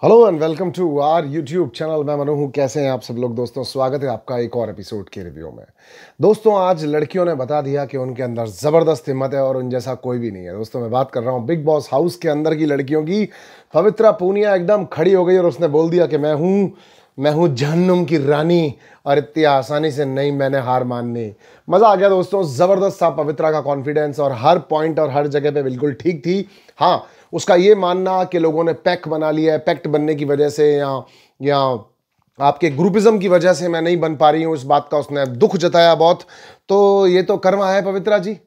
Hello and welcome to our YouTube channel. मैं मनु हूँ। कैसे हैं आप सब लोग दोस्तों? स्वागत है आपका एक और एपिसोड के रिव्यू में। दोस्तों आज लड़कियों ने बता दिया कि उनके अंदर ज़बरदस्त हिम्मत है और उन जैसा कोई भी नहीं है। दोस्तों मैं बात कर रहा हूँ बिग बॉस हाउस के अंदर की लड़कियों की। पवित्रा पूनिया एकदम खड़ी हो गई और उसने बोल दिया कि मैं हूँ जहन्नुम की रानी और इतनी आसानी से नहीं मैंने हार माननी। मज़ा आ गया दोस्तों, ज़बरदस्त था पवित्रा का कॉन्फिडेंस और हर पॉइंट और हर जगह पे बिल्कुल ठीक थी। हाँ, उसका ये मानना कि लोगों ने पैक्ट बना लिया है, पैक्ट बनने की वजह से या आपके ग्रुपिज्म की वजह से मैं नहीं बन पा रही हूँ, इस बात का उसने दुख जताया बहुत। तो ये तो कर्मा है पवित्रा जी।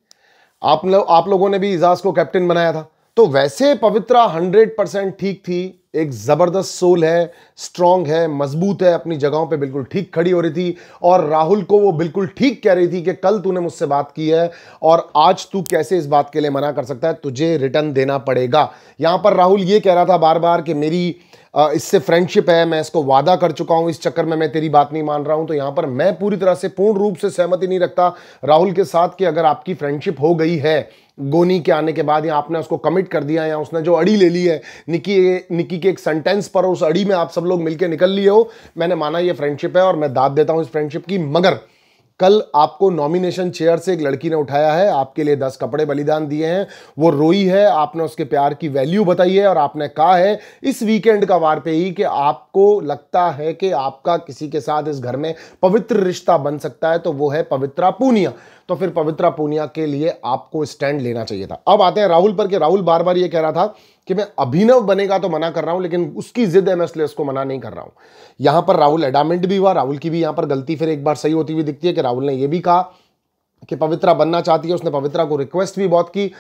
आप लोगों ने भी इजाज को कैप्टन बनाया था। तो वैसे पवित्रा 100% ठीक थी। एक जबरदस्त सोल है, स्ट्रांग है, मजबूत है, अपनी जगहों पे बिल्कुल ठीक खड़ी हो रही थी। और राहुल को वो बिल्कुल ठीक कह रही थी कि कल तूने मुझसे बात की है और आज तू कैसे इस बात के लिए मना कर सकता है, तुझे रिटर्न देना पड़ेगा। यहां पर राहुल ये कह रहा था बार बार कि मेरी इससे फ्रेंडशिप है, मैं इसको वादा कर चुका हूं, इस चक्कर में मैं तेरी बात नहीं मान रहा हूं। तो यहां पर मैं पूरी तरह से पूर्ण रूप से सहमति नहीं रखता राहुल के साथ कि अगर आपकी फ्रेंडशिप हो गई है गोनी के आने के बाद या आपने उसको कमिट कर दिया या उसने जो अड़ी ले ली है निकी के एक सेंटेंस पर, उस अड़ी में आप सब लोग मिलकर निकल लिए हो, मैंने माना ये फ्रेंडशिप है और मैं दाद देता हूं इस फ्रेंडशिप की। मगर कल आपको नॉमिनेशन चेयर से एक लड़की ने उठाया है, आपके लिए 10 कपड़े बलिदान दिए हैं, वो रोई है, आपने उसके प्यार की वैल्यू बताई है और आपने कहा है इस वीकेंड का वार पे ही कि आपको लगता है कि आपका किसी के साथ इस घर में पवित्र रिश्ता बन सकता है, तो वो है पवित्रा पूनिया। तो फिर पवित्रा पूनिया के लिए आपको स्टैंड लेना चाहिए था। अब आते हैं राहुल पर कि राहुल बार बार ये कह रहा था कि मैं अभिनव बनेगा तो मना कर रहा हूं, लेकिन उसकी जिद है, मैं इसलिए उसको मना नहीं कर रहा हूं। यहां पर राहुल एडामेंट भी हुआ, राहुल की भी यहां पर गलती फिर एक बार सही होती हुई दिखती है कि राहुल ने यह भी कहा कि पवित्रा बनना चाहती है, उसने पवित्रा को रिक्वेस्ट भी बहुत की।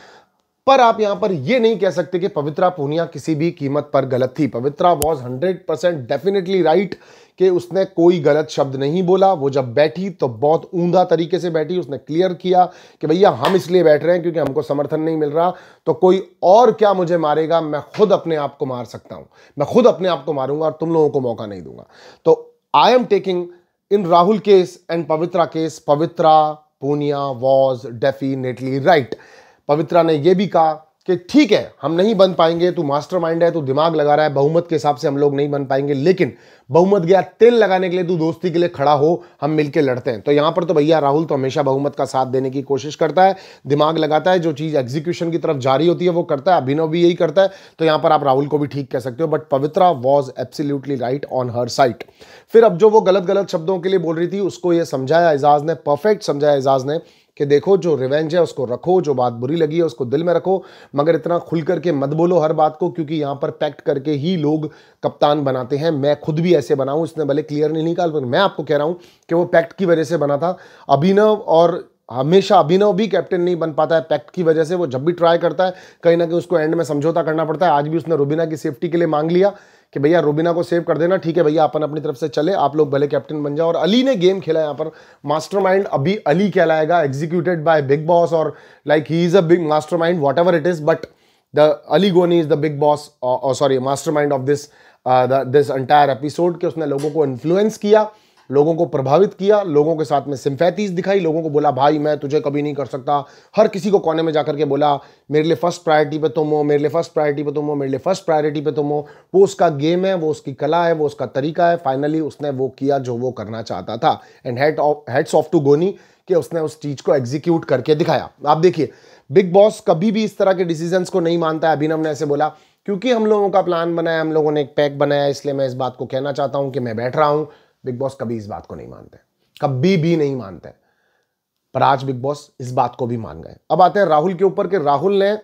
पर आप यहां पर यह नहीं कह सकते कि पवित्रा पूनिया किसी भी कीमत पर गलत थी। पवित्रा वॉज 100% डेफिनेटली राइट कि उसने कोई गलत शब्द नहीं बोला। वो जब बैठी तो बहुत ऊंधा तरीके से बैठी, उसने क्लियर किया कि भैया हम इसलिए बैठ रहे हैं क्योंकि हमको समर्थन नहीं मिल रहा, तो कोई और क्या मुझे मारेगा, मैं खुद अपने आप को मार सकता हूं, मैं खुद अपने आप को मारूंगा और तुम लोगों को मौका नहीं दूंगा। तो I am taking in Rahul case and Pavitra case, Pavitra Punia was definitely right. Pavitra ने यह भी कहा कि ठीक है हम नहीं बन पाएंगे, तू मास्टरमाइंड है, तू दिमाग लगा रहा है, बहुमत के हिसाब से हम लोग नहीं बन पाएंगे, लेकिन बहुमत गया तेल लगाने के लिए, तू दोस्ती के लिए खड़ा हो, हम मिलकर लड़ते हैं। तो यहां पर तो भैया राहुल तो हमेशा बहुमत का साथ देने की कोशिश करता है, दिमाग लगाता है, जो चीज एग्जीक्यूशन की तरफ जारी होती है वो करता है। अभिनव भी यही करता है। तो यहां पर आप राहुल को भी ठीक कह सकते हो, but Pavitra was absolutely right on her side. फिर अब जो वो गलत गलत शब्दों के लिए बोल रही थी उसको ये समझाया एजाज ने, परफेक्ट समझाया एजाज ने कि देखो जो रिवेंज है उसको रखो, जो बात बुरी लगी है उसको दिल में रखो, मगर इतना खुल करके मत बोलो हर बात को, क्योंकि यहां पर पैक्ट करके ही लोग कप्तान बनाते हैं। मैं खुद भी ऐसे बना हूं, इसने भले क्लियर नहीं निकाल, पर मैं आपको कह रहा हूं कि वो पैक्ट की वजह से बना था। अभिनव और हमेशा अभिनव भी कैप्टन नहीं बन पाता है पैक्ट की वजह से। वो जब भी ट्राई करता है कहीं ना कहीं उसको एंड में समझौता करना पड़ता है। आज भी उसने रुबीना की सेफ्टी के लिए मांग लिया कि भैया रुबीना को सेव कर देना, ठीक है भैया अपन अपनी तरफ से चले, आप लोग भले कैप्टन बन जाओ। और अली ने गेम खेला यहां पर, मास्टरमाइंड अभी अली कहलाएगा, एग्जीक्यूटेड बाय बिग बॉस, और like he is a big mastermind whatever it is, but the Ali Goni is the Bigg Boss, sorry mastermind of this entire episode. के उसने लोगों को इन्फ्लुएंस किया, लोगों को प्रभावित किया, लोगों के साथ में सिंपैथीज दिखाई, लोगों को बोला भाई मैं तुझे कभी नहीं कर सकता, हर किसी को कोने में जाकर के बोला मेरे लिए फर्स्ट प्रायोरिटी पे तुम हो, मेरे लिए फर्स्ट प्रायोरिटी पे तुम हो, मेरे लिए फर्स्ट प्रायोरिटी पे तुम हो। वो उसका गेम है, वो उसकी कला है, वो उसका तरीका है। फाइनली उसने वो किया जो वो करना चाहता था, एंड हेड्स ऑफ टू गोनी कि उसने उस चीज को एग्जीक्यूट करके दिखाया। आप देखिए बिग बॉस कभी भी इस तरह के डिसीजंस को नहीं मानता है। अभिनव ने ऐसे बोला क्योंकि हम लोगों का प्लान बनाया, हम लोगों ने एक पैक बनाया, इसलिए मैं इस बात को कहना चाहता हूं कि मैं बैठ रहा हूं। बिग बॉस कभी इस बात को नहीं मानते, कभी भी नहीं मानते, पर आज बिग बॉस इस बात को भी मान गए। अब आते हैं राहुल के ऊपर कि राहुल ने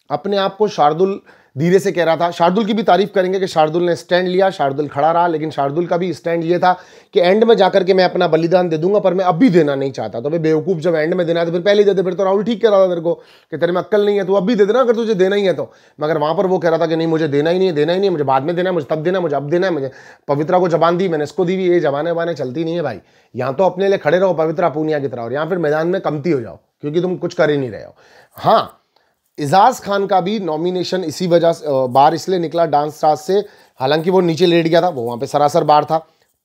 अपने आप को शार्दुल धीरे से कह रहा था। शार्दुल की भी तारीफ करेंगे कि शार्दुल ने स्टैंड लिया, शार्दुल खड़ा रहा, लेकिन शार्दुल का भी स्टैंड ये था कि एंड में जाकर के मैं अपना बलिदान दे दूंगा, पर मैं अभी देना नहीं चाहता। तो भाई बेवकूफ, जब एंड में देना है तो फिर पहले ही दे दे। फिर तो राहुल ठीक कह रहा था तेरे को कि तेरे में अक्ल नहीं है, तू अभी दे देना अगर तुझे देना ही है तो। मगर वहां पर वो कह रहा था कि नहीं मुझे देना ही नहीं है, देना ही नहीं है, मुझे बाद में देना है, मुझे तब देना है, मुझे अब देना है। मुझे पवित्रा को जबान दी, मैंने इसको दी भी, ये जबाने वाने चलती नहीं है भाई। यहाँ तो अपने लिए खड़े रहो पवित्रा पूनिया की तरह, और यहाँ फिर मैदान में कमती हो जाओ क्योंकि तुम कुछ कर ही नहीं रहे हो। हाँ, इजाज खान का भी नॉमिनेशन इसी वजह से बाहर इसलिए निकला डांस स्टार्स से, हालांकि वो नीचे लेट गया था, वो वहां पे सरासर बाहर था,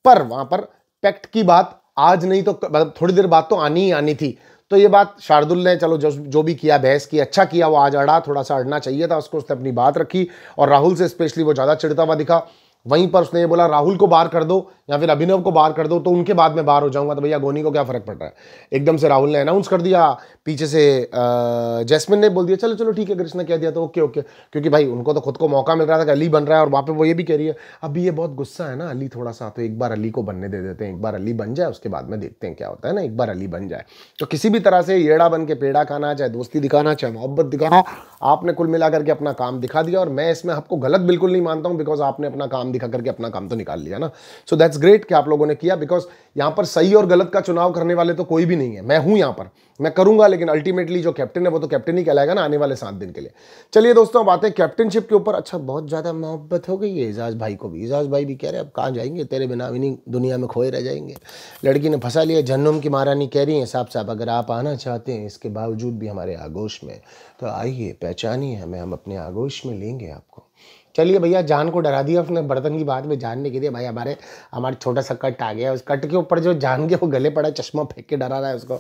पर वहां पर पैक्ट की बात आज नहीं तो थोड़ी देर बाद तो आनी ही आनी थी। तो ये बात शार्दुल ने चलो जो भी किया, बहस की, अच्छा किया, वो आज अड़ा, थोड़ा सा अड़ना चाहिए था उसको, उसने अपनी बात रखी और राहुल से स्पेशली वो ज़्यादा चिढ़ता हुआ दिखा। वहीं पर उसने ये बोला राहुल को बाहर कर दो या फिर अभिनव को बाहर कर दो तो उनके बाद में बाहर हो जाऊंगा, तो भैया गोनी को क्या फर्क पड़ रहा है। एकदम से राहुल ने अनाउंस कर दिया, पीछे से जैस्मिन ने बोल दिया चलो चलो ठीक है, कृष्णा कह दिया तो ओके ओके, क्योंकि भाई उनको तो खुद को मौका मिल रहा था कि अली बन रहा है और वहाँ पे वो ये भी कह रही है अभी ये बहुत गुस्सा है ना अली थोड़ा सा, तो एक बार अली को बनने दे देते हैं, एक बार अली बन जाए उसके बाद में देखते हैं क्या होता है ना, एक बार अली बन जाए। तो किसी भी तरह से येड़ा बन के पेड़ा खाना, चाहे दोस्ती दिखाना, चाहे मोहब्बत दिखाना, आपने कुल मिला करके अपना काम दिखा दिया और मैं इसमें आपको गलत बिल्कुल नहीं मानता हूं, बिकॉज आपने अपना काम दिखा करके अपना काम तो निकाल लिया ना। सो दैट्स ग्रेट कि आप लोगों ने किया, बिकॉज यहां पर सही और गलत का चुनाव करने वाले तो कोई भी नहीं है, मैं हूं यहां पर, मैं करूंगा, लेकिन अल्टीमेटली जो कैप्टन है वो तो कैप्टन ही कहलाएगा ना आने वाले 7 दिन के लिए। चलिए दोस्तों, बातें कैप्टनशिप के ऊपर। अच्छा, बहुत ज्यादा मोहब्बत हो गई है एजाज भाई को भी, एजाज भाई भी कह रहे हैं अब कहां जाएंगे, तेरे बिना भी नहीं दुनिया में खोए रह जाएंगे। लड़की ने फंसा लिया, जन्नम की महारानी कह रही है साफ साफ अगर आप आना चाहते हैं इसके बावजूद भी हमारे आगोश में, तो आइए पहचानिए हमें, हम अपने आगोश में लेंगे आपको। चलिए भैया, जान को डरा दिया उसने बर्तन की बात में, जान ने कह दिया भाई हमारे छोटा सा कट आ गया, उस कट के ऊपर जो जान के वो गले पड़ा, चश्मा फेंक के डरा रहा है उसको,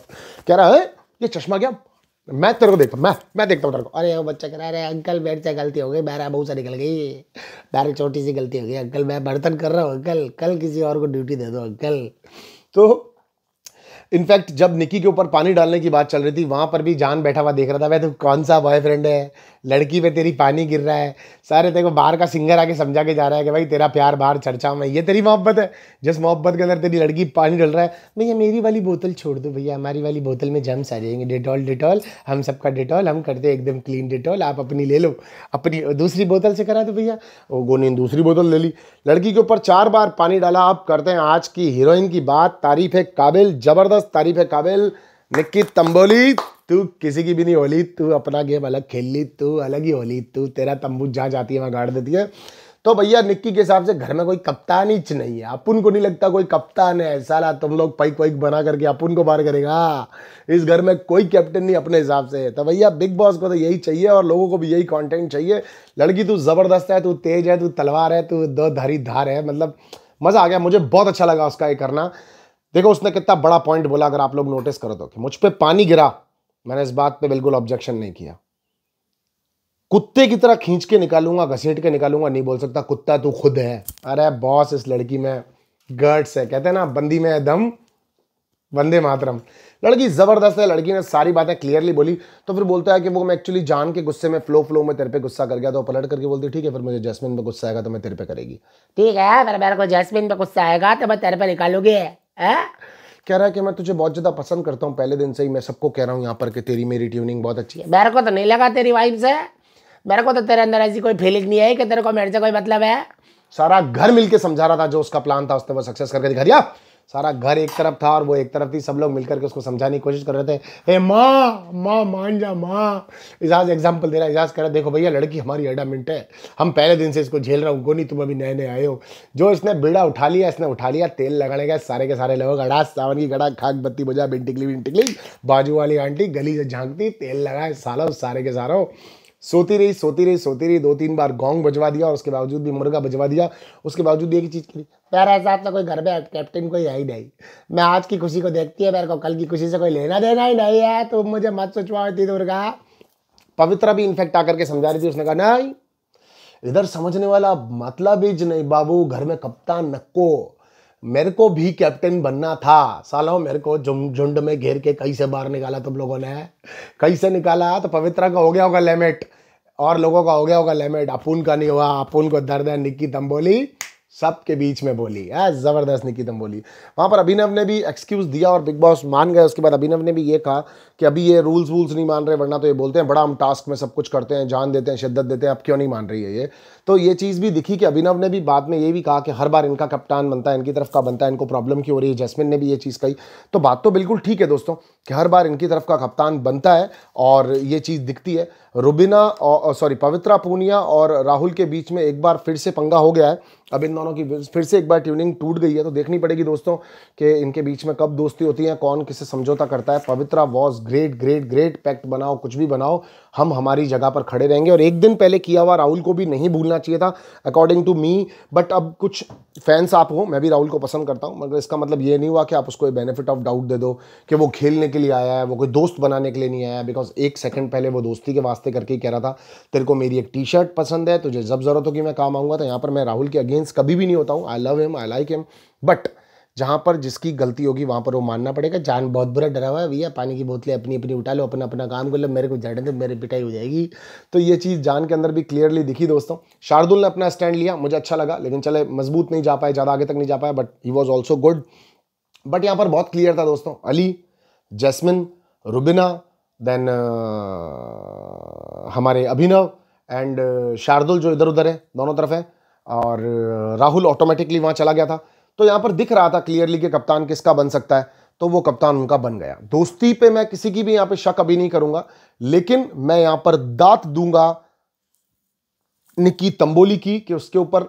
कह रहा है ये चश्मा क्या, मैं तेरे को देखता हूँ, मैं देखता हूँ तेरे को। अरे वो बच्चा कह रहा है अरे अंकल मेरे से गलती हो गई, मेरा बहुत सा निकल गई, मेरी छोटी सी गलती हो गई अंकल, मैं बर्तन कर रहा हूँ अंकल, कल किसी और को ड्यूटी दे दो अंकल। तो इनफैक्ट जब निकी के ऊपर पानी डालने की बात चल रही थी वहां पर भी जान बैठा हुआ देख रहा था, भाई तू कौन सा बॉयफ्रेंड है, लड़की पे तेरी पानी गिर रहा है, सारे तेरे को बाहर का सिंगर आके समझा के जा रहा है कि भाई तेरा प्यार बाहर चर्चा में, ये तेरी मोहब्बत है जिस मोहब्बत के अंदर तेरी लड़की पानी डल रहा है। भैया मेरी वाली बोतल छोड़ दो भैया, हमारी वाली बोतल में जम्स आ जाएंगे, डिटॉल डिटॉल, हम सबका डिटॉल, हम करते हैं एकदम क्लीन डिटॉल, आप अपनी ले लो, अपनी दूसरी बोतल से करा दो भैया। वो गोनी ने दूसरी बोतल ले ली, लड़की के ऊपर 4 बार पानी डाला। अब करते हैं आज की हीरोइन की बात, तारीफ है काबिल, जबरदस्त तारीफ है काबिल, निक्की तंबोली, तू किसी की भी नहीं होली, तू अपना गेम अलग खेल ली, तू अलग ही होली, तू तेरा तंबू जहाँ जाती है वहाँ गाड़ देती है। तो भैया निक्की के हिसाब से घर में कोई कप्तान ही नहीं है, अपुन को नहीं लगता कोई कप्तान है, साला तुम लोग पैक वैक बना करके अपुन को बाहर करेगा, इस घर में कोई कैप्टन नहीं अपने हिसाब से। तो भैया बिग बॉस को तो यही चाहिए और लोगों को भी यही कंटेंट चाहिए। लड़की तू जबरदस्त है, तू तेज है, तू तलवार है, तू दो धारी धार है, मतलब मजा आ गया, मुझे बहुत अच्छा लगा उसका ये करना। देखो उसने कितना बड़ा पॉइंट बोला, अगर आप लोग नोटिस करो तो, कि मुझ पे पानी गिरा, मैंने इस बात पे बिल्कुल ऑब्जेक्शन नहीं किया, कुत्ते की तरह खींच के निकालूंगा, घसीट के निकालूंगा नहीं बोल सकता, कुत्ता तू खुद है। अरे बॉस इस लड़की में गट्स है, कहते हैं ना बंदी में दम, वंदे मातरम। लड़की जबरदस्त है, लड़की ने सारी बातें क्लियरली बोली। तो फिर बोलता है कि वो मैं एक्चुअली जान के गुस्से में फ्लो में तेरे पे गुस्सा कर गया, तो पलट करके बोलती ठीक है फिर मुझे जैस्मिन पे गुस्सा आएगा तो मैं तेरे पे करेगी, ठीक है फिर मेरे को जैस्मिन पे गुस्सा आएगा तो मैं तेरे पे निकालूंगी। कह रहा है कि मैं तुझे बहुत ज्यादा पसंद करता हूँ, पहले दिन से ही मैं सबको कह रहा हूँ यहाँ पर कि तेरी मेरी ट्यूनिंग बहुत अच्छी है। मेरे को तो नहीं लगा तेरी वाइफ से, मेरे को तो तेरे अंदर ऐसी कोई फीलिंग नहीं है कि तेरे को मेरे से कोई मतलब है। सारा घर मिलके समझा रहा था, जो उसका प्लान था उसने वो सक्सेस करके दिखा दिया। सारा घर एक तरफ था और वो एक तरफ थी, सब लोग मिलकर के उसको समझाने की कोशिश कर रहे थे, ए माँ माँ मान जा माँ। इजाज एग्जाम्पल दे रहा है, इजाज कह रहा है देखो भैया लड़की हमारी एडामेंट है, हम पहले दिन से इसको झेल रहा हूँ, गोनी तुम अभी नए नए आए हो, जो इसने बेड़ा उठा लिया इसने उठा लिया, तेल लगाने गए सारे के सारे लोग, अड़ास सावन की गड़ा खाक बत्ती बुझा, बिन टिकली बाजू वाली आंटी गली से झांकती, तेल लगाए सालों सारे के सारों, सोती रही 2-3 बार गोंग बजवा दिया और उसके बावजूद भी मुर्गा बजवा दिया, उसके बावजूद एक ही चीज़ करी, मेरे हिसाब से कोई घर में कैप्टन कोई है ही नहीं, मैं आज की खुशी को देखती है, मेरे को कल की खुशी से कोई लेना देना ही नहीं है, तो मुझे मत सोचवाओ इतनी दुर्गा। पवित्रा भी इनफेक्ट आकर के समझा रही थी, उसने कहा नहीं इधर समझने वाला मतलब ही नहीं बाबू, घर में कप्तान नक्को, मेरे को भी कैप्टन बनना था सालों, मेरे को झुंड में घेर के कैसे बाहर निकाला तुम लोगों ने, कैसे निकाला, तो पवित्रा का हो गया होगा लिमिट और लोगों का हो गया होगा लिमिट, अपुन का नहीं हुआ, अपुन को दर्द है, निक्की तंबोली सबके बीच में बोली है, जबरदस्त निक्की तंबोली। वहां पर अभिनव ने भी एक्सक्यूज दिया और बिग बॉस मान गए। उसके बाद अभिनव ने भी ये कहा कि अभी ये रूल्स नहीं मान रहे, वरना तो ये बोलते हैं बड़ा हम टास्क में सब कुछ करते हैं, जान देते हैं, शिद्दत देते हैं, अब क्यों नहीं मान रही है ये। तो ये चीज़ भी दिखी कि अभिनव ने भी बाद में ये भी कहा कि हर बार इनका कप्तान बनता है, इनकी तरफ का बनता है, इनको प्रॉब्लम क्यों हो रही है। जैस्मिन ने भी ये चीज़ कही, तो बात तो बिल्कुल ठीक है दोस्तों कि हर बार इनकी तरफ का कप्तान बनता है और ये चीज़ दिखती है। रुबीना और पवित्रा पूनिया और राहुल के बीच में एक बार फिर से पंगा हो गया है, अब इन दोनों की फिर से एक बार ट्यूनिंग टूट गई है, तो देखनी पड़ेगी दोस्तों कि इनके बीच में कब दोस्ती होती है, कौन किससे समझौता करता है। पवित्रा वॉज ग्रेट, पैक्ट बनाओ कुछ भी बनाओ, हम हमारी जगह पर खड़े रहेंगे। और एक दिन पहले किया हुआ राहुल को भी नहीं भूलना चाहिए था अकॉर्डिंग टू मी। बट अब कुछ फैंस आप हो, मैं भी राहुल को पसंद करता हूं, मगर इसका मतलब ये नहीं हुआ कि आप उसको बेनिफिट ऑफ डाउट दे दो कि वो खेलने के लिए आया है, वो कोई दोस्त बनाने के लिए नहीं आया। बिकॉज एक सेकंड पहले वो दोस्ती के वास्ते करके ही कह रहा था तेरे को मेरी एक टी शर्ट पसंद है, तुझे जब जरूरत होगी मैं काम आऊंगा। तो यहाँ पर मैं राहुल के अगेंस्ट कभी भी नहीं होता हूँ। I love him, I like him, but जहां पर जिसकी गलती होगी वहां पर वो मानना पड़ेगा। जान बहुत बुरा डरा हुआ है भैया, पानी की बोतलें अपनी अपनी उठा लो, अपना अपना काम कर लो, मेरे को झाड़े तो मेरी पिटाई हो जाएगी। तो ये चीज़ जान के अंदर भी क्लियरली दिखी दोस्तों। शार्दुल ने अपना स्टैंड लिया, मुझे अच्छा लगा, लेकिन चले मजबूत नहीं जा पाए, ज़्यादा आगे तक नहीं जा पाया, but he was also good. But यहाँ पर बहुत क्लियर था दोस्तों, अली, जैस्मिन, रुबिना, देन हमारे अभिनव एंड शार्दुल जो इधर उधर है, दोनों तरफ है, और राहुल ऑटोमेटिकली वहां चला गया था। तो यहां पर दिख रहा था क्लियरली कि कप्तान किसका बन सकता है, तो वो कप्तान उनका बन गया। दोस्ती पे मैं किसी की भी यहां पे शक अभी नहीं करूंगा, लेकिन मैं यहां पर दात दूंगा निक्की तंबोली की कि उसके ऊपर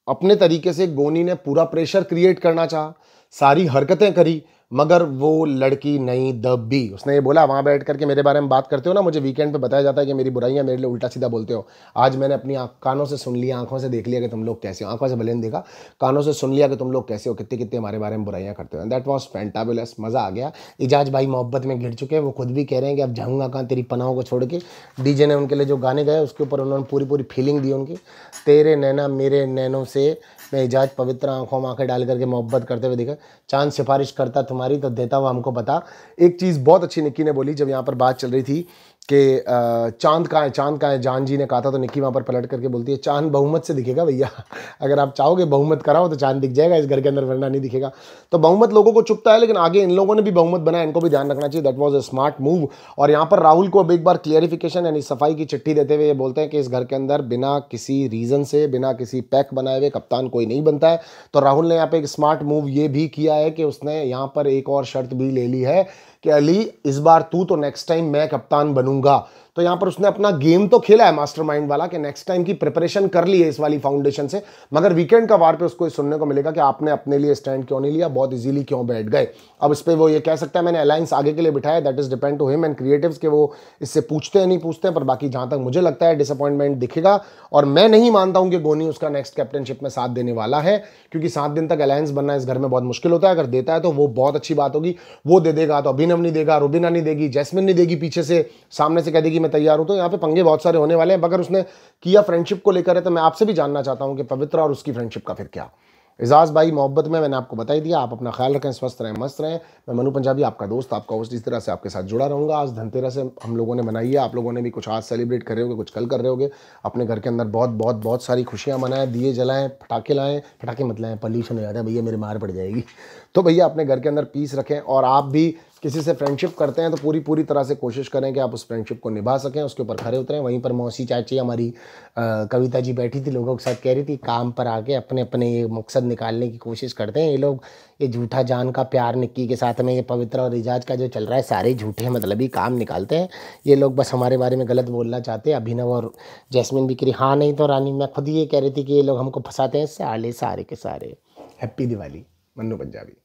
अपने तरीके से गोनी ने पूरा प्रेशर क्रिएट करना चाहा, सारी हरकतें करी, मगर वो लड़की नहीं दबी। उसने ये बोला, वहां बैठ करके मेरे बारे में बात करते हो ना, मुझे वीकेंड पे बताया जाता है कि मेरी बुराइयां मेरे लिए उल्टा सीधा बोलते हो। आज मैंने अपनी कानों से सुन लिया, आंखों से देख लिया कि तुम लोग कैसे हो। आंखों से भले नहीं देखा, कानों से सुन लिया कि तुम लोग कैसे हो, कितने कितने हमारे बारे में बुराइयां करते हो। दैट वॉज फैंटाबुलस, मजा आ गया। इजाज भाई मोहब्बत में घिर चुके हैं, वो खुद भी कह रहे हैं कि अब जाऊंगा कहाँ तेरी पनाहों को छोड़ के। डीजे ने उनके लिए जो गाने गाए उसके ऊपर उन्होंने पूरी पूरी फीलिंग दी उनकी। तेरे नैना मेरे नैनों से मैं इजाज पवित्र आंखों में आंखें डाल करके मोहब्बत करते हुए दिखा। चांद सिफारिश करता तुम्हारी तो देता हुआ हमको बता। एक चीज़ बहुत अच्छी निक्की ने बोली जब यहाँ पर बात चल रही थी कि चांद कहाँ है, चांद कहाँ है, जान जी ने कहा था, तो निक्की वहाँ पर पलट करके बोलती है चांद बहुमत से दिखेगा भैया। अगर आप चाहोगे बहुमत कराओ तो चांद दिख जाएगा इस घर के अंदर, वरना नहीं दिखेगा। तो बहुमत लोगों को चुपता है, लेकिन आगे इन लोगों ने भी बहुमत बनाया, इनको भी ध्यान रखना चाहिए। That was a smart move. और यहाँ पर राहुल को अब एक बार क्लियरिफिकेशन यानी सफाई की चिट्ठी देते हुए ये बोलते हैं कि इस घर के अंदर बिना किसी रीज़न से, बिना किसी पैक बनाए हुए कप्तान कोई नहीं बनता है। तो राहुल ने यहाँ पे एक स्मार्ट मूव ये भी किया है कि उसने यहाँ पर एक और शर्त भी ले ली है कि अली इस बार तू, तो नेक्स्ट टाइम मैं कप्तान बनूंगा। तो यहां पर उसने अपना गेम तो खेला है मास्टरमाइंड वाला कि नेक्स्ट टाइम की प्रिपरेशन कर ली है इस वाली फाउंडेशन से, मगर वीकेंड का वार पे उसको सुनने को मिलेगा कि आपने अपने लिए स्टैंड क्यों नहीं लिया, बहुत इजीली क्यों बैठ गए। अब इस पे वो ये कह सकता है मैंने अलायंस आगे के लिए बिठाया, that is depend to him and creatives के वो इससे पूछते हैं नहीं पूछते हैं। पर बाकी जहां तक मुझे लगता है डिसअपॉइंटमेंट दिखेगा, और मैं नहीं मानता हूं कि गोनी उसका नेक्स्ट कैप्टनशिप में साथ देने वाला है, क्योंकि 7 दिन तक अलायंस बनना इस घर में बहुत मुश्किल होता है। अगर देता है तो वो बहुत अच्छी बात होगी, वो दे देगा तो अभिनव नहीं देगा, रुबिना नहीं देगी, जैस्मिन नहीं देगी, पीछे से सामने से कह देगी मैं तैयार हूं। तो यहाँ पे पंगे बहुत सारे होने वाले हैं। मगर उसने किया फ्रेंडशिप को लेकर है, तो मैं आपसे भी जानना चाहता हूं कि पवित्र और उसकी फ्रेंडशिप का फिर क्या। एजाज भाई मोहब्बत में मैंने आपको बता ही दिया। आप अपना ख्याल रखें, स्वस्थ रहें, मस्त रहें। मैं मनु पंजाबी आपका दोस्त, आपका होस्ट, इस तरह से आपके साथ जुड़ा रहूंगा। आज धनतेरस से हम लोगों ने मनाई है, आप लोगों ने भी कुछ आज सेलिब्रेट कर रहे होगे, कुछ कल कर रहे होगे। अपने घर के अंदर बहुत बहुत बहुत सारी खुशियां मनाएं, दिए जलाएं, पटाखे लाएं, पटाखे मत लाएं, पॉल्यूशन हो जाता है भैया, मेरे मार पड़ जाएगी। तो भैया अपने घर के अंदर पीस रखें, और आप भी किसी से फ्रेंडशिप करते हैं तो पूरी तरह से कोशिश करें कि आप उस फ्रेंडशिप को निभा सकें, उसके ऊपर खरे उतरें। वहीं पर मौसी चाची हमारी कविता जी बैठी थी, लोगों के साथ कह रही थी काम पर आके अपने अपने ये मकसद निकालने की कोशिश करते हैं ये लोग। ये झूठा जान का प्यार निक्की के साथ में, ये पवित्र और इजाज का जो चल रहा है, सारे झूठे मतलब ही काम निकालते हैं ये लोग, बस हमारे बारे में गलत बोलना चाहते हैं। अभिनव और जैस्मिन भी कह रही हाँ, नहीं तो रानी मैं खुद ये कह रही थी कि ये लोग हमको फंसाते हैं साले सारे के सारे। हैप्पी दिवाली मन्नू पंजाबी।